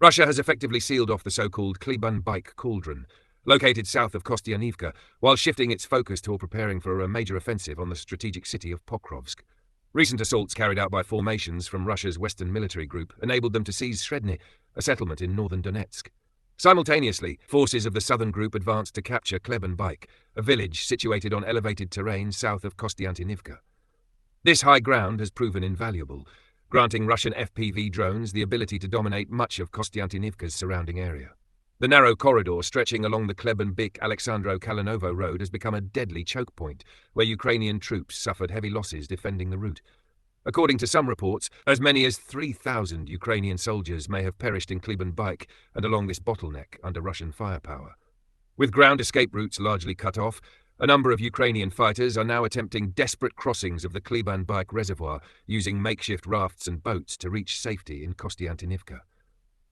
Russia has effectively sealed off the so-called Kleban-Byk cauldron, located south of Kostiantynivka, while shifting its focus toward preparing for a major offensive on the strategic city of Pokrovsk. Recent assaults carried out by formations from Russia's Western military group enabled them to seize Sredneye, a settlement in northern Donetsk. Simultaneously, forces of the southern group advanced to capture Kleban-Byk, a village situated on elevated terrain south of Kostiantynivka. This high ground has proven invaluable, granting Russian FPV drones the ability to dominate much of Kostiantynivka's surrounding area. The narrow corridor stretching along the Kleban-Byk Aleksandro Kalinovo road has become a deadly choke point, where Ukrainian troops suffered heavy losses defending the route. According to some reports, as many as 3,000 Ukrainian soldiers may have perished in Kleban-Byk and along this bottleneck under Russian firepower. With ground escape routes largely cut off, a number of Ukrainian fighters are now attempting desperate crossings of the Kleban-Byk reservoir using makeshift rafts and boats to reach safety in Kostiantynivka.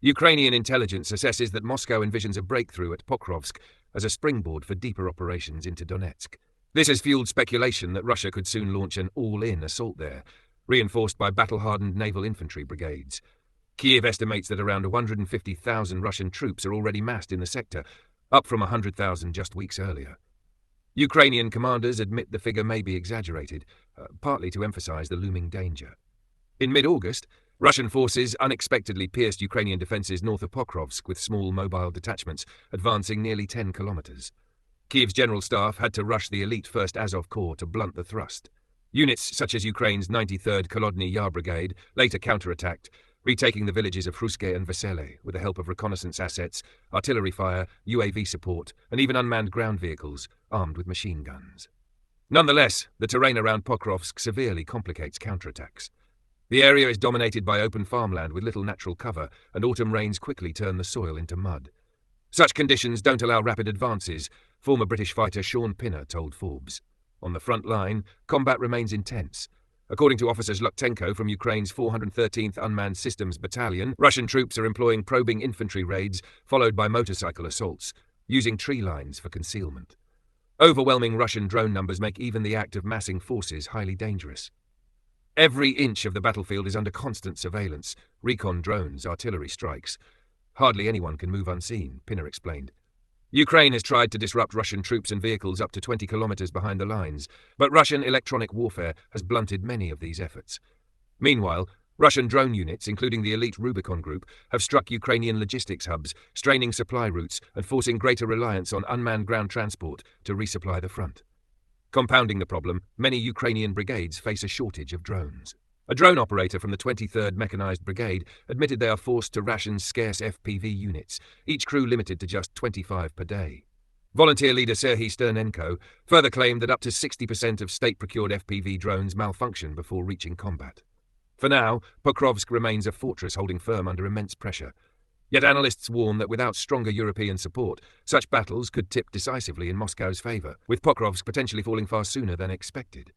Ukrainian intelligence assesses that Moscow envisions a breakthrough at Pokrovsk as a springboard for deeper operations into Donetsk. This has fueled speculation that Russia could soon launch an all-in assault there, reinforced by battle-hardened naval infantry brigades. Kiev estimates that around 150,000 Russian troops are already massed in the sector, up from 100,000 just weeks earlier. Ukrainian commanders admit the figure may be exaggerated, partly to emphasize the looming danger. In mid-August, Russian forces unexpectedly pierced Ukrainian defenses north of Pokrovsk with small mobile detachments, advancing nearly 10 kilometers. Kiev's general staff had to rush the elite 1st Azov Corps to blunt the thrust. Units such as Ukraine's 93rd Kolodny Yar Brigade later counterattacked, retaking the villages of Hruske and Vesele with the help of reconnaissance assets, artillery fire, UAV support, and even unmanned ground vehicles armed with machine guns. Nonetheless, the terrain around Pokrovsk severely complicates counterattacks. The area is dominated by open farmland with little natural cover, and autumn rains quickly turn the soil into mud. Such conditions don't allow rapid advances, former British fighter Sean Pinner told Forbes. On the front line, combat remains intense. According to officers Luktenko from Ukraine's 413th Unmanned Systems Battalion, Russian troops are employing probing infantry raids, followed by motorcycle assaults, using tree lines for concealment. Overwhelming Russian drone numbers make even the act of massing forces highly dangerous. Every inch of the battlefield is under constant surveillance, recon drones, artillery strikes. Hardly anyone can move unseen, Pinner explained. Ukraine has tried to disrupt Russian troops and vehicles up to 20 kilometers behind the lines, but Russian electronic warfare has blunted many of these efforts. Meanwhile, Russian drone units, including the elite Rubicon group, have struck Ukrainian logistics hubs, straining supply routes and forcing greater reliance on unmanned ground transport to resupply the front. Compounding the problem, many Ukrainian brigades face a shortage of drones. A drone operator from the 23rd Mechanized Brigade admitted they are forced to ration scarce FPV units, each crew limited to just 25 per day. Volunteer leader Serhiy Sternenko further claimed that up to 60% of state-procured FPV drones malfunction before reaching combat. For now, Pokrovsk remains a fortress holding firm under immense pressure. Yet analysts warn that without stronger European support, such battles could tip decisively in Moscow's favor, with Pokrovsk potentially falling far sooner than expected.